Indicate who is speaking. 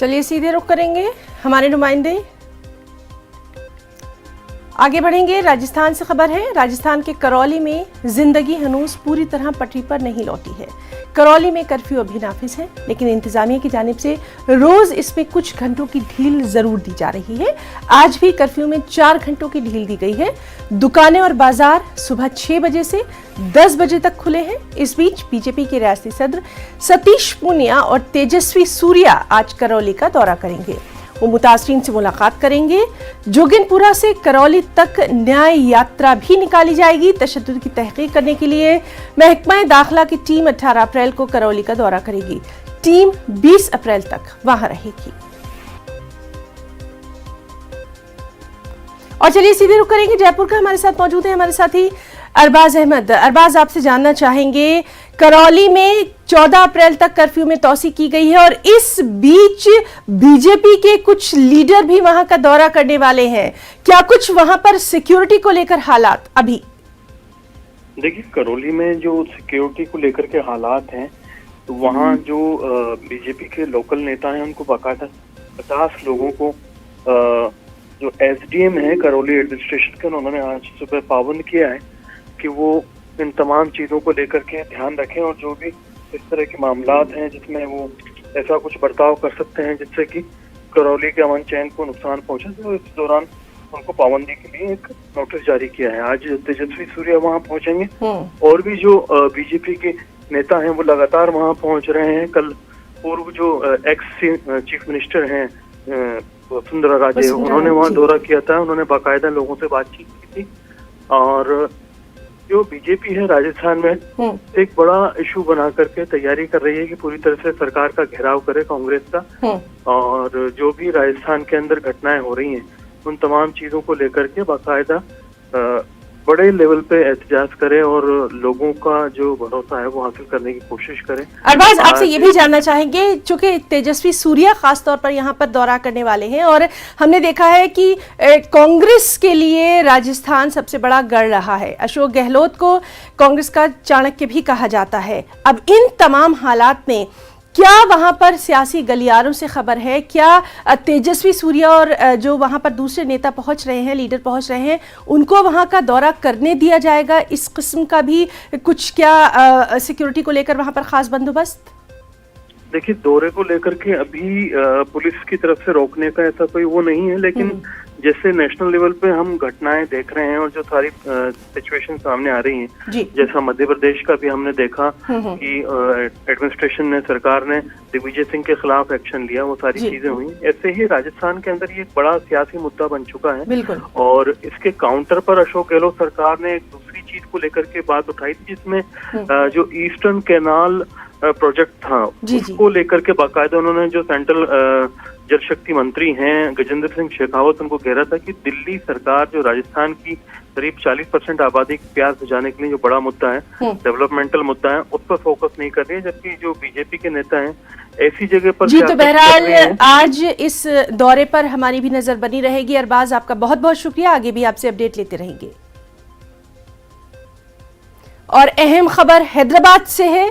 Speaker 1: चलिए सीधे रुख करेंगे हमारे नुमाइंदे। आगे बढ़ेंगे। राजस्थान से खबर है। राजस्थान के करौली में जिंदगी हनूस पूरी तरह पटरी पर नहीं लौटी है। करौली में कर्फ्यू अभी नाफिज है, लेकिन इंतजामिया की जानिब से रोज इसमें कुछ घंटों की ढील जरूर दी जा रही है। आज भी कर्फ्यू में 4 घंटों की ढील दी गई है। दुकानें और बाजार सुबह 6 बजे से 10 बजे तक खुले हैं। इस बीच बीजेपी के रियासती सदर सतीश पूनिया और तेजस्वी सूर्या आज करौली का दौरा करेंगे। वो मुतासरीन से मुलाकात करेंगे। जोगिनपुरा से करौली तक न्याय यात्रा भी निकाली जाएगी। तशद्दुद की तहकीक करने के लिए महकमा दाखिला की टीम 18 अप्रैल को करौली का दौरा करेगी। टीम 20 अप्रैल तक वहां रहेगी। और चलिए सीधे रुख करेंगे जयपुर का। हमारे साथ मौजूद है हमारे साथी अरबाज अहमद। अरबाज, आपसे जानना चाहेंगे, करौली में 14 अप्रैल तक कर्फ्यू में तौसी की गई है और इस बीच बीजेपी के कुछ लीडर भी वहां का दौरा करने वाले हैं। क्या कुछ वहां पर सिक्योरिटी को लेकर हालात अभी?
Speaker 2: देखिए, करौली में जो सिक्योरिटी को लेकर के हालात हैं, तो वहाँ जो बीजेपी के लोकल नेता हैं उनको बाकायदा 50 लोगों को जो एसडीएम है करौली एडमिनिस्ट्रेशन का, उन्होंने आज सुबह पाबंद किया है कि वो इन तमाम चीजों को लेकर के ध्यान रखें और जो भी इस तरह के मामलात हैं जिसमें वो ऐसा कुछ बर्ताव कर सकते हैं जिससे कि करौली के अमन चैन को नुकसान पहुंचे, तो इस दौरान उनको पाबंदी के लिए एक नोटिस जारी किया है। आज तेजस्वी सूर्या वहां पहुंचेंगे और भी जो बीजेपी के नेता हैं वो लगातार वहां पहुंच रहे हैं। कल पूर्व जो एक्स चीफ मिनिस्टर हैं वसुंधरा राजे, उन्होंने वहां दौरा किया था। उन्होंने बाकायदा लोगों से बातचीत की थी और जो बीजेपी है राजस्थान में एक बड़ा इशू बना करके तैयारी कर रही है कि पूरी तरह से सरकार का घेराव करे कांग्रेस का, और जो भी राजस्थान के अंदर घटनाएं हो रही हैं उन तमाम चीजों को लेकर के बाकायदा बड़े लेवल पे एहतजाज करें और लोगों का जो भरोसा है वो हासिल करने की कोशिश करें।
Speaker 1: अरबाज, आपसे ये भी जानना चाहेंगे, चूंकि तेजस्वी सूर्या खास तौर पर यहाँ पर दौरा करने वाले हैं और हमने देखा है कि कांग्रेस के लिए राजस्थान सबसे बड़ा गढ़ रहा है। अशोक गहलोत को कांग्रेस का चाणक्य भी कहा जाता है। अब इन तमाम हालात में क्या वहां पर सियासी गलियारों से खबर है? क्या तेजस्वी सूर्या और जो वहां पर दूसरे नेता पहुंच रहे हैं, लीडर पहुंच रहे हैं, उनको वहां का दौरा करने दिया जाएगा? इस किस्म का भी कुछ क्या सिक्योरिटी को लेकर वहां पर खास बंदोबस्त?
Speaker 2: देखिए, दौरे को लेकर के अभी पुलिस की तरफ से रोकने का ऐसा कोई वो नहीं है, लेकिन जैसे नेशनल लेवल पे हम घटनाएं देख रहे हैं और जो सारी सिचुएशन सामने आ रही हैं, जैसा मध्य प्रदेश का भी हमने देखा कि एडमिनिस्ट्रेशन ने, सरकार ने दिग्विजय सिंह के खिलाफ एक्शन लिया, वो सारी चीजें हुई। ऐसे ही राजस्थान के अंदर ये एक बड़ा सियासी मुद्दा बन चुका है और इसके काउंटर पर अशोक गहलोत सरकार ने एक दूसरी चीज को लेकर के बात उठाई थी, जिसमें जो ईस्टर्न कैनाल प्रोजेक्ट था उसको लेकर के बाकायदा उन्होंने जो सेंट्रल जल शक्ति मंत्री हैं गजेंद्र सिंह शेखावत, उनको कह रहा था कि दिल्ली सरकार जो राजस्थान की करीब 40% आबादी को प्यार बुझाने के लिए जो बड़ा मुद्दा है, डेवलपमेंटल मुद्दा है, उस पर फोकस नहीं कर रही है, जबकि जो बीजेपी के नेता हैं ऐसी जगह पर
Speaker 1: जी। तो बहरहाल आज इस दौरे पर हमारी भी नजर बनी रहेगी। अरबाज, आपका बहुत बहुत शुक्रिया। आगे भी आपसे अपडेट लेते रहेंगे। और अहम खबर हैदराबाद से है।